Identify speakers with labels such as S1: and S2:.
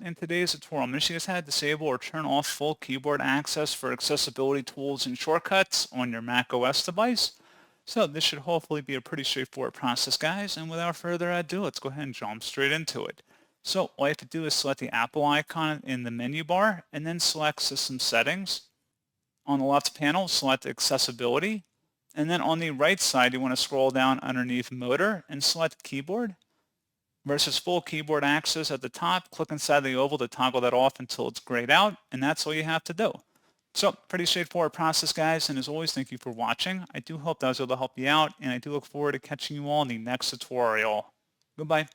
S1: In today's tutorial, I'm going to show you guys how to disable or turn off full keyboard access for accessibility tools and shortcuts on your macOS device. So this should hopefully be a pretty straightforward process, guys. And without further ado, let's go ahead and jump straight into it. So all you have to do is select the Apple icon in the menu bar and then select System Settings. On the left panel, select Accessibility. And then on the right side, you want to scroll down underneath Motor and select Keyboard. Versus full keyboard access at the top, click inside the oval to toggle that off until it's grayed out, and that's all you have to do. So pretty straightforward process, guys, and as always, thank you for watching. I do hope that was able to help you out, and I do look forward to catching you all in the next tutorial. Goodbye.